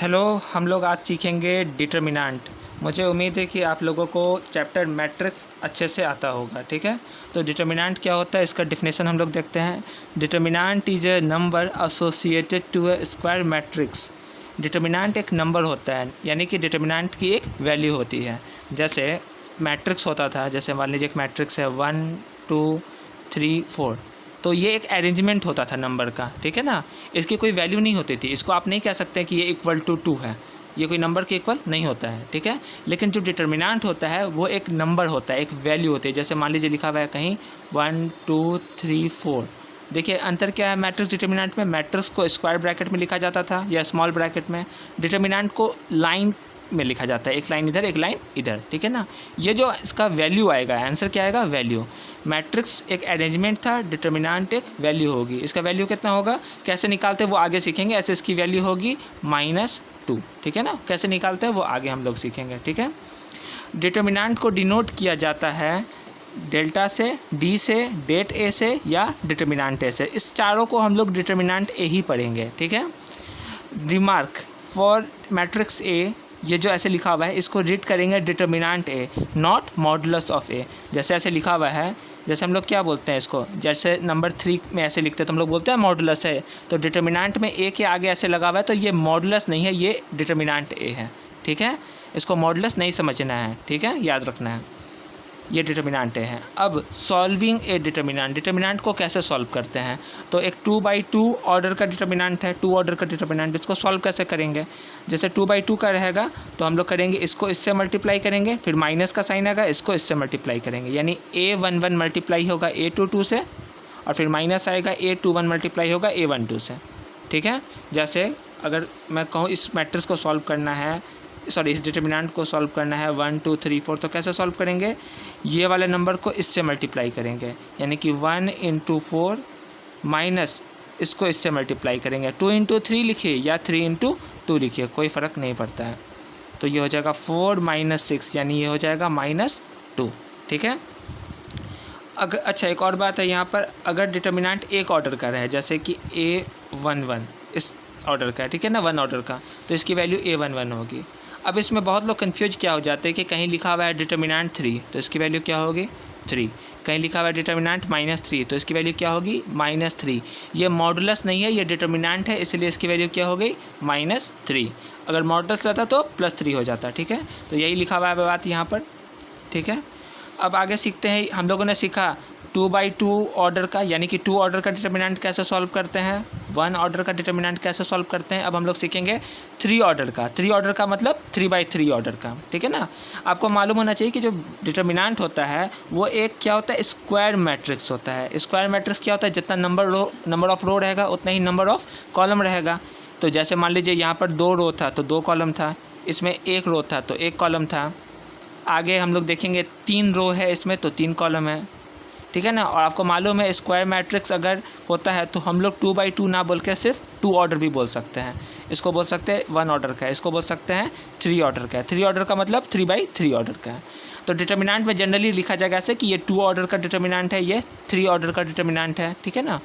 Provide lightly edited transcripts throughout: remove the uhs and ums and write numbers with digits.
Hello, हम लोग आज सीखेंगे डिटर्मिनेंट। मुझे उम्मीद है कि आप लोगों को चैप्टर मैट्रिक्स अच्छे से आता होगा। ठीक है, तो डिटर्मिनेंट क्या होता है इसका डेफिनेशन हम लोग देखते हैं। Determinant is a number associated to a square matrix. Determinant एक नंबर होता है, यानी कि डिटर्मिनेंट की एक वैल्यू होती है। जैसे मैट्रिक्स होता था, जैसे मान लीजिए एक मैट्रिक्स है 1 2 3 4, तो ये एक अरेंजमेंट होता था नंबर का। ठीक है ना, इसकी कोई वैल्यू नहीं होती थी। इसको आप नहीं कह सकते कि ये इक्वल टू 2 है, ये कोई नंबर के इक्वल नहीं होता है। ठीक है, लेकिन जो डिटर्मिनेंट होता है वो एक नंबर होता है, एक वैल्यू होती है। जैसे मान लीजिए लिखा हुआ है कहीं 1 2 3 4। देखिए अंतर क्या है मैट्रिक्स डिटर्मिनेंट में। मैट्रिक्स को स्क्वायर ब्रैकेट में लिखा जाता था या स्मॉल ब्रैकेट में, डिटर्मिनेंट को लाइन में लिखा जाता है, एक लाइन इधर एक लाइन इधर। ठीक है ना, ये जो इसका वैल्यू आएगा, आंसर क्या आएगा, वैल्यू। मैट्रिक्स एक अरेंजमेंट था, डिटर्मिनेंट एक वैल्यू होगी। इसका वैल्यू कितना होगा, कैसे निकालते हैं वो आगे सीखेंगे। ऐसे इसकी वैल्यू होगी -2। ठीक है ना, कैसे निकालते हैं वो आगे हम लोग सीखेंगे। ठीक है, डिटर्मिनेंट को डिनोट किया जाता है डेल्टा से, डी से, डेट ए से या डिटर्मिनेंट ए से। इस चारों को हम लोग डिटर्मिनेंट ए ही पढ़ेंगे। ठीक है, रिमार्क फॉर मैट्रिक्स ए, ये जो ऐसे लिखा हुआ है इसको रीड करेंगे determinant A, not modulus of A. जैसे ऐसे लिखा हुआ है, जैसे हम लोग क्या बोलते हैं इसको, जैसे नंबर 3 में ऐसे लिखते हैं तो हम लोग बोलते हैं मॉडुलस है। तो डिटर्मिनेंट में ए के आगे ऐसे लगा हुआ है तो ये मॉडुलस नहीं है, ये डिटर्मिनेंट ए है। ठीक है, इसको मॉडुलस नहीं समझना है। ठीक है, याद रखना है, ये डिटर्मिनेंट है। अब सॉल्विंग ए डिटर्मिनेंट, डिटर्मिनेंट को कैसे सॉल्व करते हैं। तो एक 2/2 ऑर्डर का डिटर्मिनेंट है, 2 ऑर्डर का डिटर्मिनेंट, इसको सॉल्व कैसे करेंगे। जैसे 2/2 का रहेगा तो हम लोग करेंगे इसको इससे मल्टीप्लाई करेंगे, फिर माइनस का साइन आएगा, इसको इससे मल्टीप्लाई करेंगे, यानी A11 मल्टीप्लाई होगा A22 से, और फिर माइनस आएगा A21 मल्टीप्लाई होगा A12 से। ठीक है, जैसे अगर मैं कहूँ इस मैट्रिक्स को सॉल्व करना है, सॉरी इस डिटर्मिनेंट को सॉल्व करना है 1 2 3 4, तो कैसे सॉल्व करेंगे, ये वाले नंबर को इससे मल्टीप्लाई करेंगे, यानी कि 1 × 4 माइनस इसको इससे मल्टीप्लाई करेंगे। 2 × 3 लिखिए या 3 × 2 लिखिए, कोई फ़र्क नहीं पड़ता है। तो ये हो जाएगा 4 - 6, यानी ये हो जाएगा -2। ठीक है, अगर अच्छा एक और बात है यहाँ पर, अगर डिटर्मिनेंट एक ऑर्डर का रहे, जैसे कि A11 इस ऑर्डर का है, ठीक है ना, 1 ऑर्डर का, तो इसकी वैल्यू A11 होगी। अब इसमें बहुत लोग कंफ्यूज क्या हो जाते हैं कि कहीं लिखा हुआ है डिटर्मिनेंट 3, तो इसकी वैल्यू क्या होगी 3। कहीं लिखा हुआ है डिटर्मिनेंट -3, तो इसकी वैल्यू क्या होगी -3। ये मॉडुलस नहीं है, ये डिटर्मिनेंट है, इसलिए इसकी वैल्यू क्या हो गई -3। अगर मॉडुलस रहता तो +3 हो जाता। ठीक है, तो यही लिखा हुआ है बात यहाँ पर। ठीक है, अब आगे सीखते हैं। हम लोगों ने सीखा 2/2 ऑर्डर का, यानी कि 2 ऑर्डर का डिटर्मिनेंट कैसे सॉल्व करते हैं, 1 ऑर्डर का डिटर्मिनेंट कैसे सॉल्व करते हैं। अब हम लोग सीखेंगे 3 ऑर्डर का। 3 ऑर्डर का मतलब 3/3 ऑर्डर का। ठीक है ना, आपको मालूम होना चाहिए कि जो डिटर्मिनेंट होता है वो एक क्या होता है, स्क्वायर मैट्रिक्स होता है। स्क्वायर मैट्रिक्स क्या होता है, जितना नंबर ऑफ रो रहेगा उतना ही नंबर ऑफ कॉलम रहेगा। तो जैसे मान लीजिए यहाँ पर 2 रो था तो 2 कॉलम था, इसमें 1 रो था तो 1 कॉलम था, आगे हम लोग देखेंगे 3 रो है इसमें तो 3 कॉलम है। ठीक है ना, और आपको मालूम है स्क्वायर मैट्रिक्स अगर होता है तो हम लोग 2/2 ना बोल के सिर्फ 2 ऑर्डर भी बोल सकते हैं। इसको बोल सकते हैं 1 ऑर्डर का है, इसको बोल सकते हैं 3 ऑर्डर का है। 3 ऑर्डर का मतलब 3/3 ऑर्डर का है। तो डिटर्मिनेंट में जनरली लिखा जाएगा ऐसे कि ये 2 ऑर्डर का डिटर्मिनेंट है, ये 3 ऑर्डर का डिटर्मिनेंट है। ठीक है ना,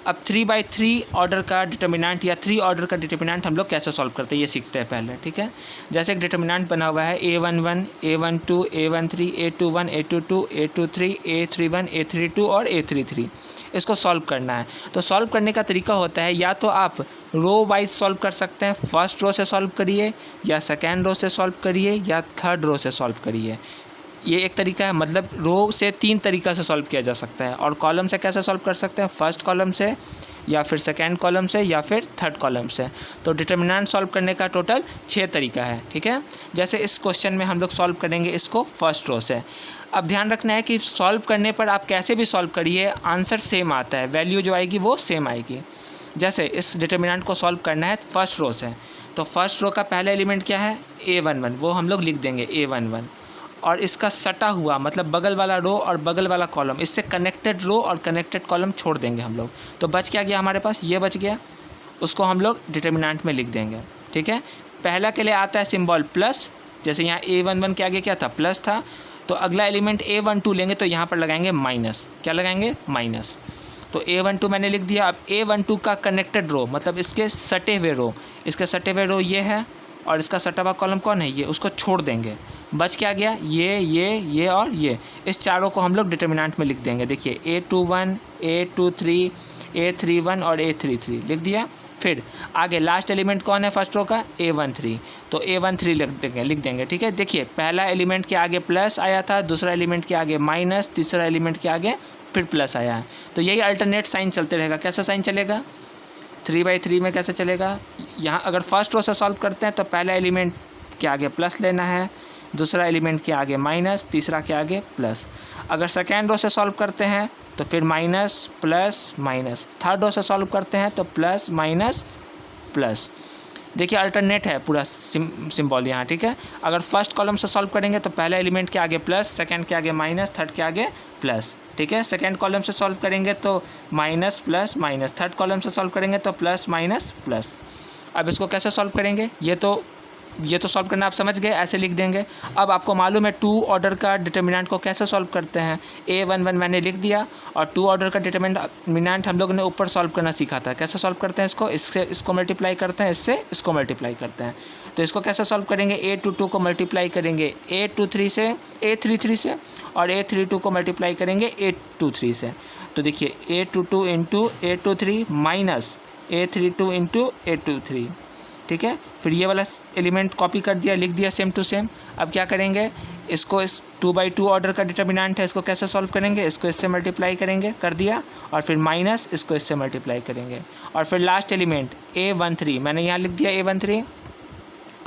अब 3/3 ऑर्डर का डिटर्मिनेंट या 3 ऑर्डर का डिटर्मिनेंट हम लोग कैसे सॉल्व करते हैं ये सीखते हैं पहले। ठीक है, जैसे एक डिटर्मिनेंट बना हुआ है A11 A12 A13 A21 A22 A23 A31 A32 और A33, इसको सॉल्व करना है। तो सॉल्व करने का तरीका होता है, या तो आप रो वाइज सॉल्व कर सकते हैं, फर्स्ट रो से सॉल्व करिए या सेकेंड रो से सॉल्व करिए या थर्ड रो से सॉल्व करिए। ये एक तरीका है, मतलब रो से 3 तरीक़ा से सॉल्व किया जा सकता है। और कॉलम से कैसे सॉल्व कर सकते हैं, फर्स्ट कॉलम से या फिर सेकंड कॉलम से या फिर थर्ड कॉलम से। तो डिटर्मिनेंट सॉल्व करने का टोटल 6 तरीका है। ठीक है, जैसे इस क्वेश्चन में हम लोग सॉल्व करेंगे इसको फर्स्ट रो से। अब ध्यान रखना है कि सॉल्व करने पर आप कैसे भी सॉल्व करिए आंसर सेम आता है, वैल्यू जो आएगी वो सेम आएगी। जैसे इस डिटर्मिनेंट को सॉल्व करना है फर्स्ट रो से, तो फर्स्ट रो का पहला एलिमेंट क्या है A11, वो हम लोग लिख देंगे A11, और इसका सटा हुआ मतलब बगल वाला रो और बगल वाला कॉलम, इससे कनेक्टेड रो और कनेक्टेड कॉलम छोड़ देंगे हम लोग। तो बच क्या गया हमारे पास, ये बच गया, उसको हम लोग डिटर्मिनेंट में लिख देंगे। ठीक है, पहला के लिए आता है सिंबल प्लस, जैसे यहाँ A11 के आगे क्या था, प्लस था, तो अगला एलिमेंट A12 लेंगे तो यहाँ पर लगाएंगे माइनस। क्या लगाएंगे, माइनस। तो A12 मैंने लिख दिया। अब A12 का कनेक्टेड रो मतलब इसके सटे हुए रो, इसके सटे हुए रो ये है और इसका सटा हुआ कॉलम कौन है, ये, उसको छोड़ देंगे। बच क्या गया, ये और ये। इस चारों को हम लोग डिटर्मिनेंट में लिख देंगे। देखिए A21, A23, A31 और A33 लिख दिया। फिर आगे लास्ट एलिमेंट कौन है फर्स्ट रो का, A13, तो A13 लिख देंगे। ठीक है, देखिए पहला एलिमेंट के आगे प्लस आया था, दूसरा एलिमेंट के आगे माइनस, तीसरा एलिमेंट के आगे फिर प्लस आया है। तो यही अल्टरनेट साइन चलते रहेगा। कैसा साइन चलेगा, 3/3 में कैसे चलेगा, यहाँ अगर फर्स्ट रो से सॉल्व करते हैं तो पहला एलिमेंट के आगे प्लस लेना है, दूसरा एलिमेंट के आगे माइनस, तीसरा के आगे प्लस। अगर सेकेंड रो से सॉल्व करते हैं तो फिर minus plus minus, third row से सॉल्व करते हैं तो प्लस माइनस प्लस। देखिए अल्टरनेट है पूरा सिंबल यहाँ। ठीक है, अगर फर्स्ट कॉलम से सॉल्व करेंगे तो पहले एलिमेंट के आगे प्लस, सेकंड के आगे माइनस, थर्ड के आगे प्लस। ठीक है, सेकंड कॉलम से सॉल्व करेंगे तो minus plus minus, third column से सॉल्व करेंगे तो प्लस माइनस प्लस। अब इसको कैसे सॉल्व करेंगे, ये तो सॉल्व करना आप समझ गए, ऐसे लिख देंगे। अब आपको मालूम है 2 ऑर्डर का डिटर्मिनेंट को कैसे सॉल्व करते हैं। A11 मैंने लिख दिया, और 2 ऑर्डर का डिटर्मिनेंट हम लोगों ने ऊपर सॉल्व करना सीखा था। कैसे सॉल्व करते हैं इसको, इससे इसको मल्टीप्लाई करते हैं, इससे इसको मल्टीप्लाई करते हैं। तो इसको कैसे सॉल्व करेंगे, A22 को मल्टीप्लाई करेंगे A33 से, A33 से, और A32 को मल्टीप्लाई करेंगे A23 से। तो देखिए A22 into A23 minus A32 into A23। ठीक है, फिर ये वाला एलिमेंट कॉपी कर दिया, लिख दिया सेम टू सेम। अब क्या करेंगे, इसको इस 2/2 ऑर्डर का डिटर्मिनेंट है, इसको कैसे सॉल्व करेंगे, इसको इससे मल्टीप्लाई करेंगे, कर दिया, और फिर माइनस इसको इससे मल्टीप्लाई करेंगे, और फिर लास्ट एलिमेंट A13 मैंने यहाँ लिख दिया A13।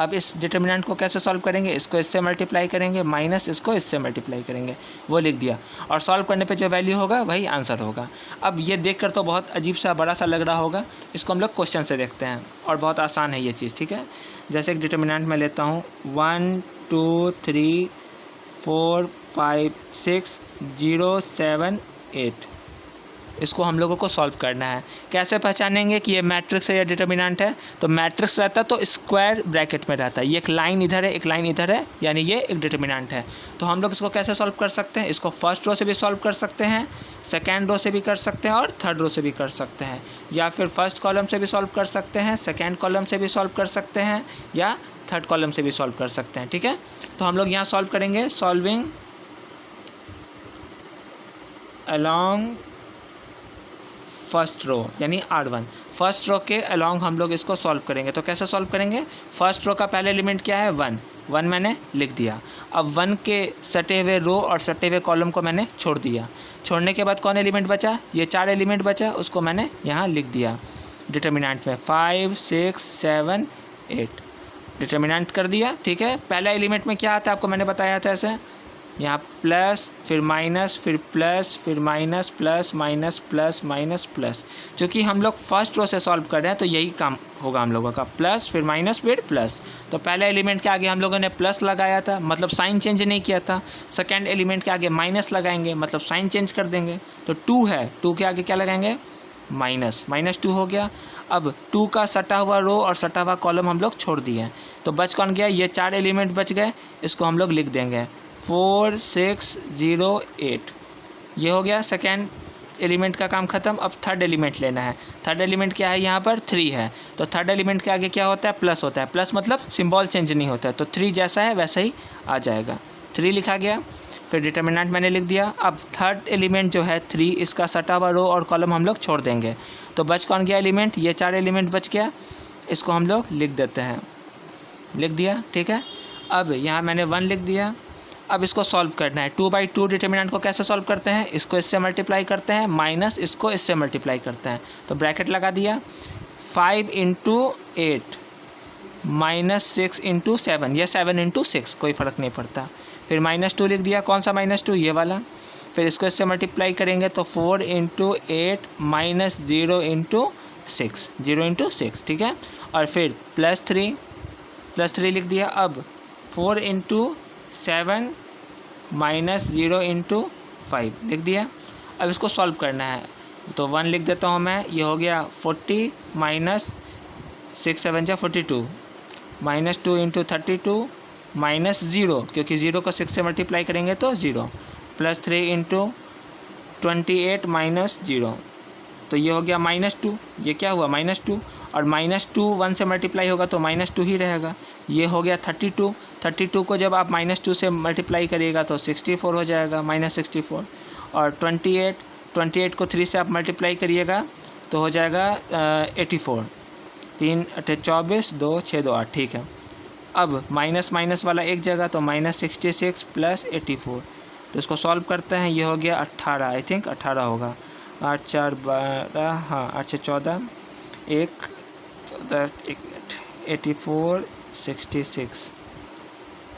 अब इस डिटर्मिनेंट को कैसे सॉल्व करेंगे, इसको इससे मल्टीप्लाई करेंगे, माइनस इसको इससे मल्टीप्लाई करेंगे, वो लिख दिया, और सॉल्व करने पे जो वैल्यू होगा वही आंसर होगा। अब ये देखकर तो बहुत अजीब सा बड़ा सा लग रहा होगा, इसको हम लोग क्वेश्चन से देखते हैं, और बहुत आसान है ये चीज़। ठीक है, जैसे एक डिटर्मिनेंट मैं लेता हूँ 1 2 3 4 5 6 0 7 8। इसको हम लोगों को सॉल्व करना है। कैसे पहचानेंगे कि ये मैट्रिक्स है या डिटर्मिनेंट है, तो मैट्रिक्स रहता तो स्क्वायर ब्रैकेट में रहता है, ये एक लाइन इधर है, एक लाइन इधर है, यानी ये एक डिटर्मिनेंट है। तो हम लोग इसको कैसे सॉल्व कर सकते हैं, इसको फर्स्ट रो से भी सॉल्व कर सकते हैं, सेकेंड रो से भी कर सकते हैं, और थर्ड रो से भी कर सकते हैं, या फिर फर्स्ट कॉलम से भी सॉल्व कर सकते हैं, सेकेंड कॉलम से भी सॉल्व कर सकते हैं, या थर्ड कॉलम से भी सॉल्व कर सकते हैं। ठीक है, तो हम लोग यहाँ सॉल्व करेंगे, सॉल्विंग अलॉन्ग फर्स्ट रो यानी R1, फर्स्ट रो के अलॉन्ग हम लोग इसको सॉल्व करेंगे। तो कैसे सॉल्व करेंगे, फर्स्ट रो का पहले एलिमेंट क्या है, 1 मैंने लिख दिया। अब 1 के सटे हुए रो और सटे हुए कॉलम को मैंने छोड़ दिया। छोड़ने के बाद कौन एलिमेंट बचा, ये 4 एलिमेंट बचा, उसको मैंने यहाँ लिख दिया डिटर्मिनेंट में 5 6 7 8 डिटर्मिनेंट कर दिया। ठीक है, पहला एलिमेंट में क्या आता है आपको मैंने बताया था, ऐसे यहाँ प्लस फिर माइनस फिर प्लस फिर minus plus minus plus minus plus. चूँकि हम लोग फर्स्ट रो से सॉल्व कर रहे हैं तो यही काम होगा हम लोगों का, प्लस फिर माइनस फिर प्लस। तो पहले एलिमेंट के आगे हम लोगों ने प्लस लगाया था, मतलब साइन चेंज नहीं किया था। सेकेंड एलिमेंट के आगे माइनस लगाएंगे, मतलब साइन चेंज कर देंगे। तो 2 है, 2 के आगे क्या लगाएंगे, माइनस, -2 हो गया। अब 2 का सटा हुआ रो और सटा हुआ कॉलम हम लोग छोड़ दिए, तो बच कौन गया, ये 4 एलिमेंट बच गए। इसको हम लोग लिख देंगे 4 6 0 8। ये हो गया सेकेंड एलिमेंट का काम ख़त्म। अब थर्ड एलिमेंट लेना है। थर्ड एलिमेंट क्या है, यहाँ पर 3 है, तो थर्ड एलिमेंट के आगे क्या होता है, प्लस होता है। प्लस मतलब सिंबल चेंज नहीं होता है, तो 3 जैसा है वैसा ही आ जाएगा, 3 लिखा गया। फिर डिटर्मिनेंट मैंने लिख दिया। अब थर्ड एलिमेंट जो है 3, इसका सटा हुआ रो और कॉलम हम लोग छोड़ देंगे, तो बच कौन गया एलिमेंट, ये 4 एलिमेंट बच गया। इसको हम लोग लिख देते हैं, लिख दिया। ठीक है, अब यहाँ मैंने 1 लिख दिया। अब इसको सॉल्व करना है। 2/2 डिटर्मिनेंट को कैसे सॉल्व करते हैं, इसको इससे मल्टीप्लाई करते हैं, माइनस इसको इससे मल्टीप्लाई करते हैं, तो ब्रैकेट लगा दिया। 5 × 8 -6 × 7, या 7 × 6, कोई फ़र्क नहीं पड़ता। फिर -2 लिख दिया, कौन सा -2, ये वाला। फिर इसको इससे मल्टीप्लाई करेंगे तो 4 × 8 -0 × 6, 0 × 6। ठीक है, और फिर +3 लिख दिया। अब 4 × 7 -0 × 5 लिख दिया। अब इसको सॉल्व करना है, तो 1 लिख देता हूँ मैं। ये हो गया 40 -6 7 × 42, -2 × 32 -0, क्योंकि 0 को 6 से मल्टीप्लाई करेंगे तो 0, +3 × 28 -0, तो ये हो गया -2। ये क्या हुआ, -2। और -2 1 से मल्टीप्लाई होगा तो -2 ही रहेगा। ये हो गया 32, 32 को जब आप -2 से मल्टीप्लाई करिएगा तो 64 हो जाएगा, -64। और 28, 28 को 3 से आप मल्टीप्लाई करिएगा तो हो जाएगा 84, 3 8 24, 2 6 2 8, ठीक है। अब माइनस माइनस वाला एक जगह तो -66 + 84, तो इसको सॉल्व करते हैं। ये हो गया 18, आई थिंक 18 होगा। 8 4 12, हाँ 8 6 14, 1 14, 1 मिनट, 84 66,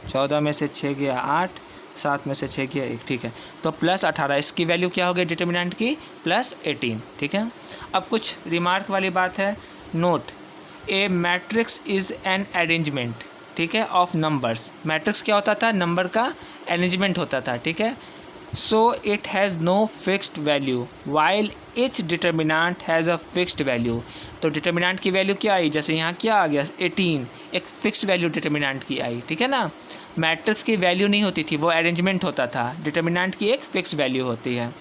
14 में से 6 गया 8, 7 में से 6 गया 1, ठीक है। तो +18, इसकी वैल्यू क्या हो गई डिटर्मिनेंट की? +18, ठीक है। अब कुछ रिमार्क वाली बात है। Note, A matrix is an arrangement, ठीक है, ऑफ नंबर्स। मैट्रिक्स क्या होता था? नंबर का अरेंजमेंट होता था, ठीक है। So it has no fixed value while each determinant has a fixed value. तो डिटर्मिनेंट की वैल्यू क्या आई? जैसे यहाँ क्या आ गया 18, एक फिक्स्ड वैल्यू डिटर्मिनेंट की आई, ठीक है ना। मैट्रिक्स की वैल्यू नहीं होती थी, वो अरेंजमेंट होता था। डिटर्मिनेंट की एक फिक्स वैल्यू होती है।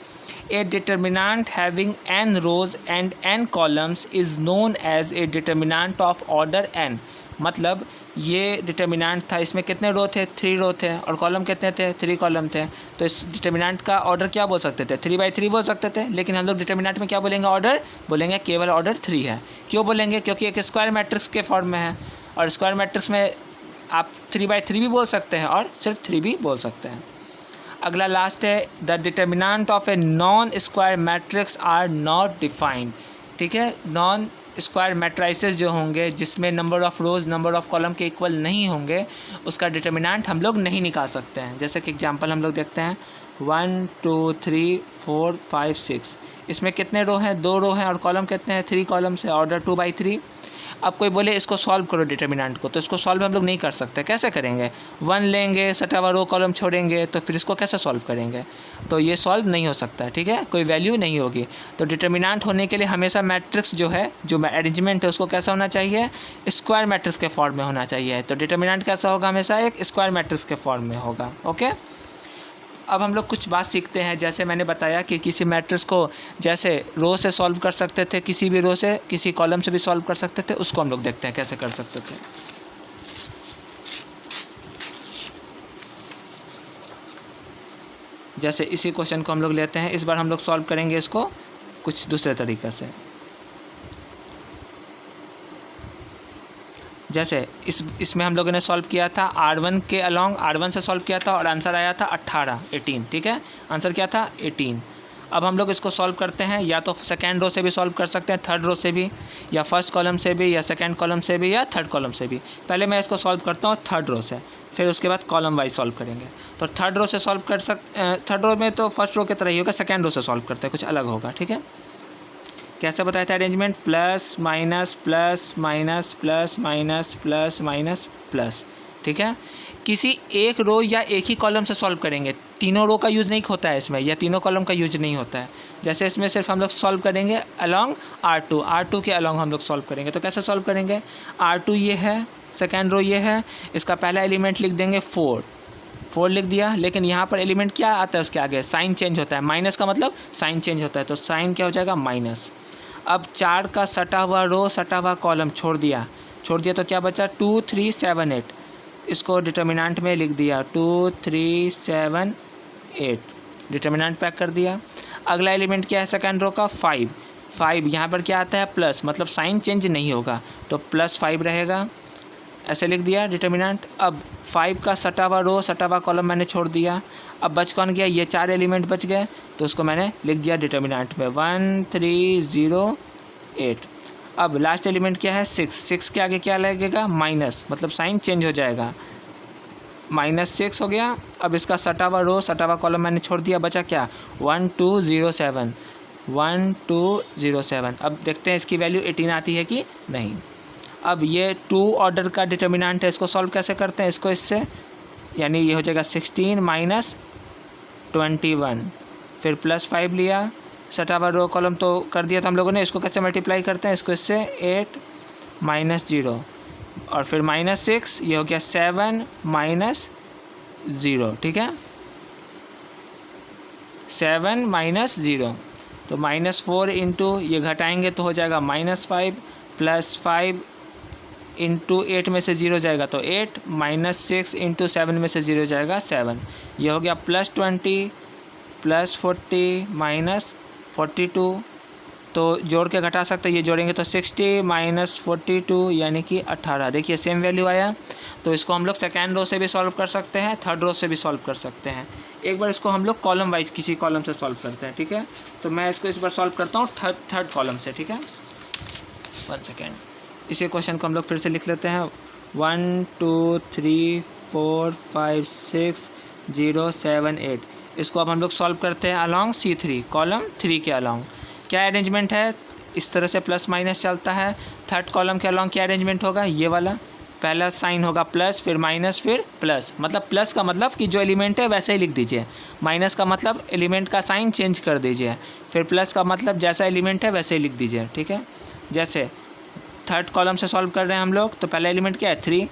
A determinant having n rows and n columns is known as a determinant of order n। मतलब ये डिटर्मिनेंट था, इसमें कितने रो थे? 3 रो थे, और कॉलम कितने थे? 3 कॉलम थे। तो इस डिटर्मिनेंट का ऑर्डर क्या बोल सकते थे? 3/3 बोल सकते थे। लेकिन हम लोग डिटर्मिनेंट में क्या बोलेंगे? ऑर्डर बोलेंगे, केवल ऑर्डर 3 है। क्यों बोलेंगे? क्योंकि एक स्क्वायर मैट्रिक्स के फॉर्म में है, और स्क्वायर मैट्रिक्स में आप 3/3 भी बोल सकते हैं और सिर्फ 3 भी बोल सकते हैं। अगला लास्ट है, the determinant of a non square matrix are not defined, ठीक है। नॉन स्क्वायर मैट्राइसेस जो होंगे, जिसमें number of rows number of column के इक्वल नहीं होंगे, उसका डिटर्मिनेंट हम लोग नहीं निकाल सकते हैं। जैसे कि एग्जांपल हम लोग देखते हैं 1 2 3 4 5 6, इसमें कितने रो हैं? 2 रो हैं, और कॉलम कितने हैं? 3 कॉलम्स है, ऑर्डर 2/3। अब कोई बोले इसको सॉल्व करो डिटर्मिनेंट को, तो इसको सॉल्व हम लोग नहीं कर सकते। कैसे करेंगे? 1 लेंगे, सटा हुआ रो कॉलम छोड़ेंगे, तो फिर इसको कैसे सॉल्व करेंगे? तो ये सॉल्व नहीं हो सकता है, ठीक है, कोई वैल्यू नहीं होगी। तो डिटर्मिनेंट होने के लिए हमेशा मैट्रिक्स जो है, जो अरेंजमेंट है, उसको कैसा होना चाहिए? स्क्वायर मैट्रिक्स के फॉर्म में होना चाहिए। तो डिटर्मिनेंट कैसा होगा? हमेशा एक स्क्वायर मैट्रिक्स के फॉर्म में होगा। ओके, अब हम लोग कुछ बात सीखते हैं। जैसे मैंने बताया कि किसी मैट्रिक्स को जैसे रो से सॉल्व कर सकते थे, किसी भी रो से, किसी कॉलम से भी सॉल्व कर सकते थे, उसको हम लोग देखते हैं कैसे कर सकते थे। जैसे इसी क्वेश्चन को हम लोग लेते हैं, इस बार हम लोग सॉल्व करेंगे इसको कुछ दूसरे तरीके से। जैसे इसमें हम लोगों ने सॉल्व किया था R1 के अलॉन्ग, R1 से सॉल्व किया था और आंसर आया था 18, ठीक है। आंसर क्या था? 18। अब हम लोग इसको सॉल्व करते हैं, या तो सेकेंड रो से भी सॉल्व कर सकते हैं, थर्ड रो से भी, या फर्स्ट कॉलम से भी, या सेकेंड कॉलम से भी, या थर्ड कॉलम से भी। पहले मैं इसको सॉल्व करता हूँ थर्ड रो से, फिर उसके बाद कॉलम वाइज सॉल्व करेंगे। तो थर्ड रो से सॉल्व कर थर्ड रो में तो फर्स्ट रो की तरह ही होगा, सेकेंड रो से सॉल्व करते हैं, कुछ अलग होगा, ठीक है। कैसे बताया था arrangement? Plus minus plus minus plus minus plus minus plus, ठीक है। किसी एक रो या एक ही कॉलम से सॉल्व करेंगे, तीनों रो का यूज़ नहीं होता है इसमें, या तीनों कॉलम का यूज नहीं होता है। जैसे इसमें सिर्फ हम लोग सॉल्व करेंगे अलॉन्ग R2 के अलॉन्ग हम लोग सॉल्व करेंगे। तो कैसे सॉल्व करेंगे? R2 ये है, सेकेंड रो ये है, इसका पहला एलिमेंट लिख देंगे 4 लिख दिया। लेकिन यहाँ पर एलिमेंट क्या आता है? उसके आगे साइन चेंज होता है, माइनस का मतलब साइन चेंज होता है, तो साइन क्या हो जाएगा? माइनस। अब 4 का सटा हुआ रो, सटा हुआ कॉलम छोड़ दिया तो क्या बचा? 2 3 7 8, इसको डिटर्मिनेंट में लिख दिया 2 3 7 8, डिटर्मिनेंट पैक कर दिया। अगला एलिमेंट क्या है सेकेंड रो का? 5 यहाँ पर क्या आता है? प्लस, मतलब साइन चेंज नहीं होगा, तो +5 रहेगा, ऐसे लिख दिया डिटर्मिनेंट। अब 5 का सटा हुआ रो, सटा हुआ कॉलम मैंने छोड़ दिया। अब बच कौन गया? ये 4 एलिमेंट बच गए, तो उसको मैंने लिख दिया डिटर्मिनेंट में 1 3 0 8। अब लास्ट एलिमेंट क्या है? 6 के आगे क्या लगेगा? माइनस, मतलब साइन चेंज हो जाएगा, -6 हो गया। अब इसका सटा हुआ रो, सटा हुआ कॉलम मैंने छोड़ दिया, बचा क्या? 1 2 0 7, 1 2 0 7। अब देखते हैं इसकी वैल्यू 18 आती है कि नहीं। अब ये 2 ऑर्डर का डिटर्मिनेंट है, इसको सॉल्व कैसे करते हैं? इसको इससे, यानी ये हो जाएगा 16 माइनस 21, फिर +5 लिया, सटा हुआ रो कॉलम तो कर दिया था हम लोगों ने। इसको कैसे मल्टीप्लाई करते हैं? इसको इससे 8 -0, और फिर -6, ये हो गया 7 -0, ठीक है, 7 -0। तो -4 इंटू ये घटाएंगे तो हो जाएगा -5 प्लस 5 इंटू 8 में से 0 जाएगा तो 8, माइनस 6 इंटू 7 में से 0 जाएगा 7। ये हो गया प्लस 20 प्लस 40 माइनस 42। तो जोड़ के घटा सकते हैं, ये जोड़ेंगे तो 60 माइनस 42 यानी कि 18। देखिए सेम वैल्यू आया। तो इसको हम लोग सेकेंड रो से भी सॉल्व कर सकते हैं, थर्ड रो से भी सॉल्व कर सकते हैं। एक बार इसको हम लोग कॉलम वाइज किसी कॉलम से सॉल्व करते हैं, ठीक है। तो मैं इसको इस बार सॉल्व करता हूँ थर्ड कॉलम से, ठीक है। 1 सेकेंड, इसी क्वेश्चन को हम लोग फिर से लिख लेते हैं। 1 2 3 4 5 6 0 7 8। इसको अब हम लोग सॉल्व करते हैं अलॉन्ग C3, कॉलम 3 के अलॉन्ग। क्या अरेंजमेंट है, इस तरह से प्लस माइनस चलता है। थर्ड कॉलम के अलॉन्ग क्या अरेंजमेंट होगा, ये वाला। पहला साइन होगा प्लस, फिर माइनस, फिर प्लस। मतलब प्लस का मतलब कि जो एलिमेंट है वैसे ही लिख दीजिए, माइनस का मतलब एलिमेंट का साइन चेंज कर दीजिए, फिर प्लस का मतलब जैसा एलिमेंट है वैसे ही लिख दीजिए, ठीक है। जैसे थर्ड कॉलम से सॉल्व कर रहे हैं हम लोग, तो पहला एलिमेंट क्या है 3।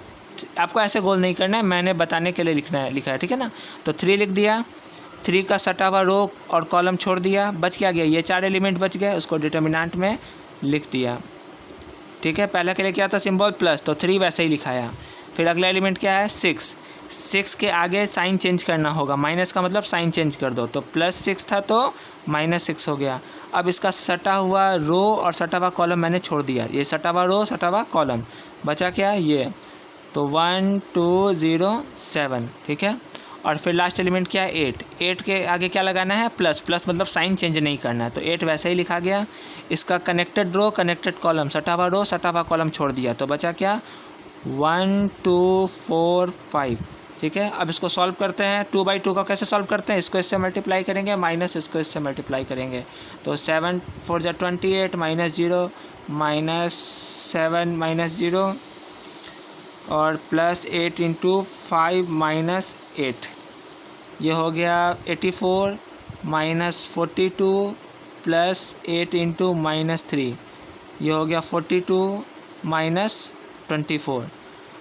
आपको ऐसे गोल नहीं करना है, मैंने बताने के लिए लिखा है, ठीक है ना। तो 3 लिख दिया, 3 का सटा हुआ रो और कॉलम छोड़ दिया, बच क्या गया, ये 4 एलिमेंट बच गए, उसको डिटर्मिनेंट में लिख दिया, ठीक है। पहले के लिए क्या था सिंबल प्लस, तो 3 वैसे ही लिखाया। फिर अगला एलिमेंट क्या है 6 के आगे साइन चेंज करना होगा, माइनस का मतलब साइन चेंज कर दो, तो प्लस 6 था तो माइनस 6 हो गया। अब इसका सटा हुआ रो और सटा हुआ कॉलम मैंने छोड़ दिया, ये सटा हुआ रो सटा हुआ कॉलम, बचा क्या ये, तो 1 2 0 7, ठीक है। और फिर लास्ट एलिमेंट क्या है 8 के आगे क्या लगाना है प्लस मतलब साइन चेंज नहीं करना है, तो 8 वैसे ही लिखा गया। इसका कनेक्टेड रो कनेक्टेड कॉलम, सटा हुआ रो सटा हुआ कॉलम छोड़ दिया, तो बचा क्या 1 2 4 5, ठीक है। अब इसको सॉल्व करते हैं। 2/2 का कैसे सॉल्व करते हैं, इसको इससे मल्टीप्लाई करेंगे, माइनस इसको इससे मल्टीप्लाई करेंगे, तो 7 4 = 28 माइनस 0 माइनस 7 माइनस 0 और प्लस 8 इंटू 5 माइनस 8, ये हो गया 84 माइनस 42 प्लस 8 इंटू माइनस 3, ये हो गया 42 माइनस 24।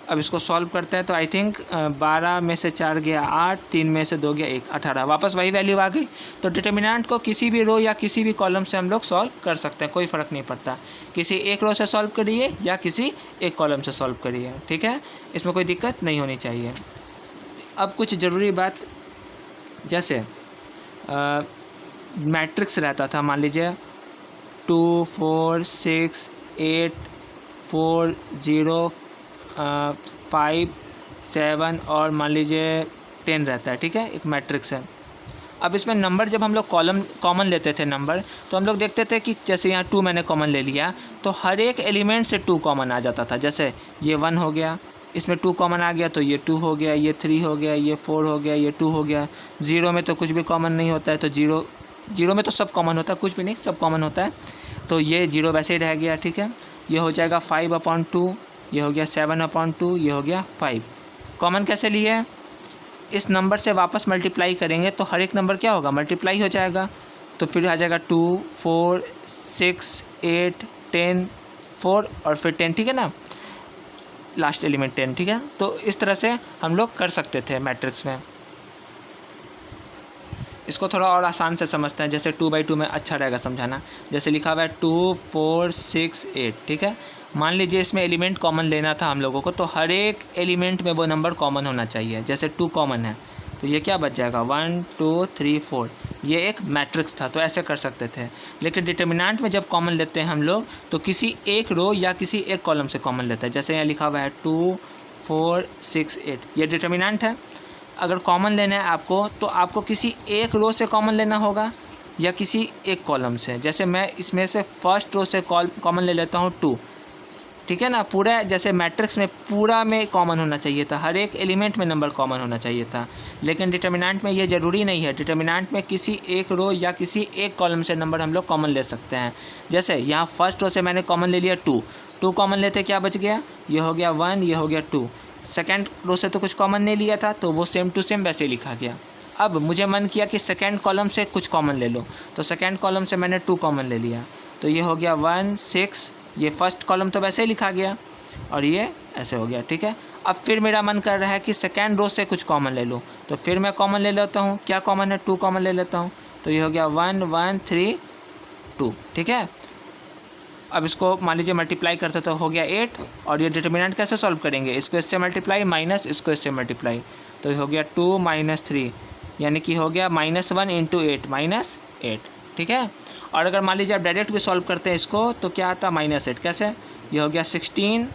अब इसको सॉल्व करते हैं, तो आई थिंक 12 में से 4 गया 8, 3 में से 2 गया 1, 18, वापस वही वैल्यू आ गई। तो डिटर्मिनेंट को किसी भी रो या किसी भी कॉलम से हम लोग सॉल्व कर सकते हैं, कोई फ़र्क नहीं पड़ता, किसी एक रो से सॉल्व करिए या किसी एक कॉलम से सॉल्व करिए, ठीक है। इसमें कोई दिक्कत नहीं होनी चाहिए। अब कुछ ज़रूरी बात, जैसे मैट्रिक्स रहता था, मान लीजिए 2 4 6 8 4 0 5 7 और मान लीजिए 10 रहता है, ठीक है, एक मैट्रिक्स है। अब इसमें नंबर जब हम लोग कॉमन लेते थे नंबर, तो हम लोग देखते थे कि जैसे यहाँ 2 मैंने कॉमन ले लिया, तो हर एक एलिमेंट से 2 कॉमन आ जाता था। जैसे ये 1 हो गया, इसमें 2 कॉमन आ गया, तो ये 2 हो गया, ये 3 हो गया, ये 4 हो गया, ये 2 हो गया। 0 में तो कुछ भी कॉमन नहीं होता है, तो 0 में तो सब कॉमन होता है, कुछ भी नहीं सब कॉमन होता है, तो ये 0 वैसे ही रह गया, ठीक है। ये हो जाएगा 5/2, ये हो गया 7/2, ये हो गया 5। कॉमन कैसे लिए, इस नंबर से वापस मल्टीप्लाई करेंगे तो हर एक नंबर क्या होगा मल्टीप्लाई हो जाएगा, तो फिर आ जाएगा 2 4 6 8 10 4 और फिर 10, ठीक है ना, लास्ट एलिमेंट 10, ठीक है। तो इस तरह से हम लोग कर सकते थे मैट्रिक्स में। इसको थोड़ा और आसान से समझते हैं, जैसे 2/2 में अच्छा रहेगा समझाना। जैसे लिखा हुआ है 2 4 6 8, ठीक है। मान लीजिए इसमें एलिमेंट कॉमन लेना था हम लोगों को, तो हर एक एलिमेंट में वो नंबर कॉमन होना चाहिए। जैसे 2 कॉमन है, तो ये क्या बच जाएगा 1 2 3 4, ये एक मैट्रिक्स था, तो ऐसे कर सकते थे। लेकिन डिटर्मिनेंट में जब कॉमन लेते हैं हम लोग, तो किसी एक रो या किसी एक कॉलम से कॉमन लेते हैं। जैसे यहाँ लिखा हुआ है 2 4 6 8, ये डिटर्मिनेंट है। अगर कॉमन लेना है आपको, तो आपको किसी एक रो से कॉमन लेना होगा या किसी एक कॉलम से। जैसे मैं इसमें से फर्स्ट रो से कॉमन ले लेता हूँ 2, ठीक है ना। पूरा जैसे मैट्रिक्स में पूरा में कॉमन होना चाहिए था, हर एक एलिमेंट में नंबर कॉमन होना चाहिए था, लेकिन डिटर्मिनेंट में ये ज़रूरी नहीं है। डिटर्मिनेंट में किसी एक रो या किसी एक कॉलम से नंबर हम लोग कॉमन ले सकते हैं। जैसे यहाँ फर्स्ट रो से मैंने कॉमन ले लिया 2 कॉमन लेते क्या बच गया, ये हो गया 1, ये हो गया 2। सेकेंड रो से तो कुछ कॉमन नहीं लिया था, तो वो सेम टू सेम वैसे ही लिखा गया। अब मुझे मन किया कि सेकेंड कॉलम से कुछ कॉमन ले लो, तो सेकेंड कॉलम से मैंने 2 कॉमन ले लिया, तो ये हो गया 1 6, ये फर्स्ट कॉलम तो वैसे ही लिखा गया और ये ऐसे हो गया, ठीक है। अब फिर मेरा मन कर रहा है कि सेकेंड रो से कुछ कॉमन ले लूँ, तो फिर मैं कॉमन ले लेता हूँ। क्या कॉमन है, 2 कॉमन ले लेता हूँ, तो ये हो गया 1 1 3 2, ठीक है। अब इसको मान लीजिए मल्टीप्लाई करते तो हो गया 8, और ये डिटर्मिनेंट कैसे सॉल्व करेंगे, इसको इससे मल्टीप्लाई माइनस इसको इससे मल्टीप्लाई, तो ये हो गया 2 - 3, यानी कि हो गया -1 × 8 -8, ठीक है। और अगर मान लीजिए आप डायरेक्ट भी सॉल्व करते हैं इसको तो क्या आता -8, कैसे, ये हो गया 16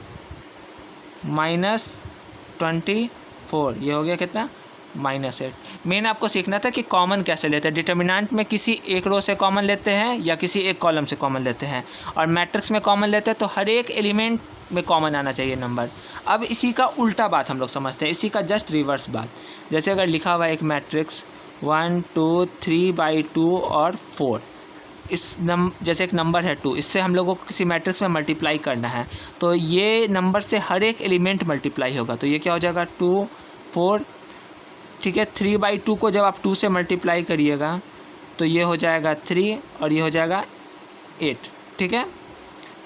- 24, ये हो गया कितना -8। मेन आपको सीखना था कि कॉमन कैसे लेते हैं, डिटर्मिनेंट में किसी एक रो से कॉमन लेते हैं या किसी एक कॉलम से कॉमन लेते हैं, और मैट्रिक्स में कॉमन लेते हैं तो हर एक एलिमेंट में कॉमन आना चाहिए नंबर। अब इसी का उल्टा बात हम लोग समझते हैं, इसी का जस्ट रिवर्स बात। जैसे अगर लिखा हुआ है एक मैट्रिक्स 1 2 3/2 और 4, जैसे एक नंबर है 2, इससे हम लोगों को किसी मैट्रिक्स में मल्टीप्लाई करना है, तो ये नंबर से हर एक एलिमेंट मल्टीप्लाई होगा, तो ये क्या हो जाएगा 2 4, ठीक है। 3/2 को जब आप 2 से मल्टीप्लाई करिएगा तो ये हो जाएगा 3 और ये हो जाएगा 8, ठीक है।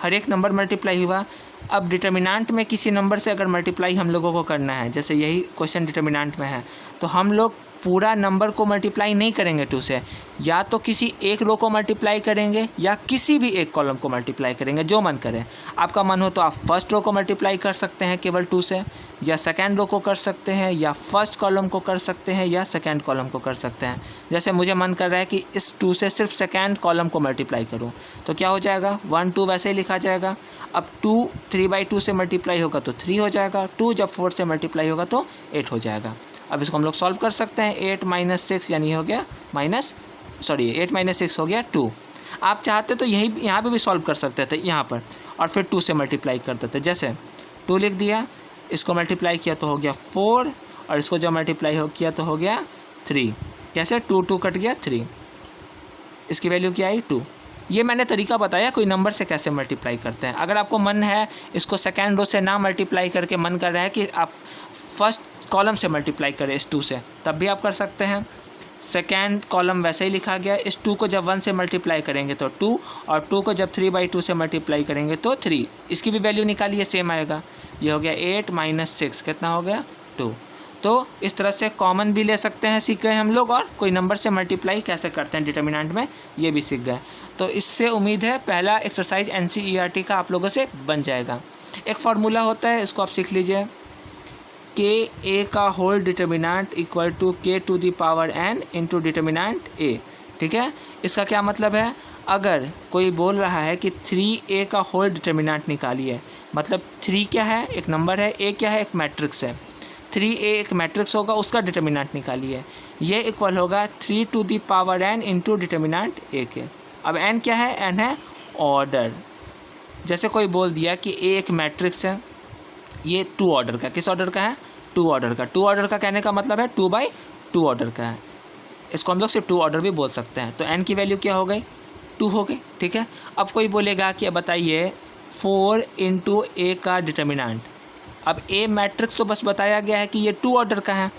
हर एक नंबर मल्टीप्लाई हुआ। अब डिटर्मिनेंट में किसी नंबर से अगर मल्टीप्लाई हम लोगों को करना है, जैसे यही क्वेश्चन डिटर्मिनेंट में है, तो हम लोग पूरा नंबर को मल्टीप्लाई नहीं करेंगे 2 से, या तो किसी एक रो को मल्टीप्लाई करेंगे या किसी भी एक कॉलम को मल्टीप्लाई करेंगे, जो मन करे। आपका मन हो तो आप फर्स्ट रो को मल्टीप्लाई कर सकते हैं केवल 2 से, या सेकेंड रो को कर सकते हैं, या फर्स्ट कॉलम को कर सकते हैं, या सेकेंड कॉलम को कर सकते हैं। जैसे मुझे मन कर रहा है कि इस 2 से सिर्फ सेकेंड कॉलम को मल्टीप्लाई करूँ, तो क्या हो जाएगा 1 2 वैसे ही लिखा जाएगा। अब 2 3/2 से मल्टीप्लाई होगा तो 3 हो जाएगा, 2 जब 4 से मल्टीप्लाई होगा तो 8 हो जाएगा। अब इसको हम लोग सॉल्व कर सकते हैं, 8 - 6 यानी हो गया 8 - 6 हो गया 2। आप चाहते तो यही यहाँ पे भी सॉल्व कर सकते थे यहाँ पर, और फिर 2 से मल्टीप्लाई कर देते। जैसे 2 लिख दिया, इसको मल्टीप्लाई किया तो हो गया 4, और इसको जब मल्टीप्लाई किया तो हो गया 3। कैसे 2 2 कट गया 3, इसकी वैल्यू क्या आई 2। ये मैंने तरीका बताया कोई नंबर से कैसे मल्टीप्लाई करते हैं। अगर आपको मन है इसको सेकेंड रो से ना मल्टीप्लाई करके मन कर रहा है कि आप फर्स्ट कॉलम से मल्टीप्लाई करें इस 2 से, तब भी आप कर सकते हैं। सेकेंड कॉलम वैसे ही लिखा गया, इस 2 को जब 1 से मल्टीप्लाई करेंगे तो 2, और 2 को जब 3/2 से मल्टीप्लाई करेंगे तो 3, इसकी भी वैल्यू निकालिए, सेम आएगा। ये हो गया 8 - 6, कितना हो गया 2। तो इस तरह से कॉमन भी ले सकते हैं, सीख गए हम लोग, और कोई नंबर से मल्टीप्लाई कैसे करते हैं डिटर्मिनेंट में, ये भी सीख गए। तो इससे उम्मीद है पहला एक्सरसाइज NCERT का आप लोगों से बन जाएगा। एक फार्मूला होता है, इसको आप सीख लीजिए, KA का whole determinant equal to K⁴n into determinant A, ठीक है। इसका क्या मतलब है, अगर कोई बोल रहा है कि 3A का होल डिटर्मिनेंट निकालिए, मतलब 3 क्या है, एक नंबर है, A क्या है, एक मैट्रिक्स है। 3A एक मैट्रिक्स होगा, उसका डिटर्मिनेंट निकालिए, ये इक्वल होगा 3⁴n इंटू डिटर्मिनेंट A के। अब n क्या है, n है ऑर्डर। जैसे कोई बोल दिया कि A एक मैट्रिक्स है, ये 2 ऑर्डर का, किस ऑर्डर का है, 2 ऑर्डर का। 2 ऑर्डर का कहने का मतलब है 2/2 ऑर्डर का है, इसको हम लोग सिर्फ 2 ऑर्डर भी बोल सकते हैं। तो n की वैल्यू क्या हो गई, 2 हो गई, ठीक है। अब कोई बोलेगा कि बताइए 4 × A का डिटर्मिनेंट। अब A मैट्रिक्स तो बस बताया गया है कि ये 2 ऑर्डर का है,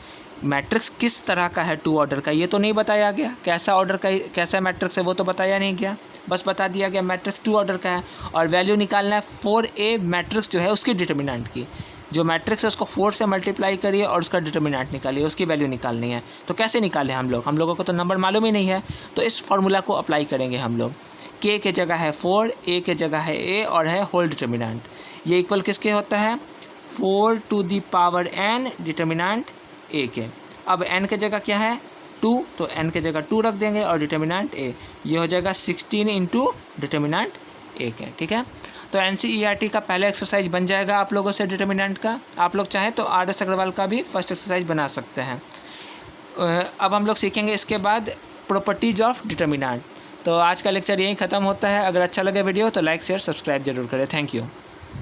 मैट्रिक्स किस तरह का है 2 ऑर्डर का ये तो नहीं बताया गया, कैसा ऑर्डर का कैसा मैट्रिक्स है वो तो बताया नहीं गया, बस बता दिया गया मैट्रिक्स 2 ऑर्डर का है। और वैल्यू निकालना है 4A मैट्रिक्स जो है उसकी डिटर्मिनेंट की, जो मैट्रिक्स है उसको 4 से मल्टीप्लाई करिए और उसका डिटर्मिनेंट निकालिए, उसकी वैल्यू निकालनी है। तो कैसे निकालें हम लोगों को तो नंबर मालूम ही नहीं है, तो इस फार्मूला को अप्लाई करेंगे हम लोग। K के जगह है 4, A के जगह है A और है होल डिटर्मिनेंट, ये इक्वल किसके होता है 4⁴n डिटर्मिनेंट A के। अब n के जगह क्या है 2, तो n के जगह 2 रख देंगे और डिटर्मिनेंट A, ये हो जाएगा 16 इंटू डिटर्मिनेंट A के, ठीक है। तो NCERT का पहला एक्सरसाइज बन जाएगा आप लोगों से डिटर्मिनेंट का। आप लोग चाहें तो RS अग्रवाल का भी फर्स्ट एक्सरसाइज बना सकते हैं। अब हम लोग सीखेंगे इसके बाद प्रॉपर्टीज ऑफ डिटर्मिनेंट। तो आज का लेक्चर यहीं ख़त्म होता है। अगर अच्छा लगे वीडियो तो लाइक शेयर सब्सक्राइब जरूर करें। Thank you.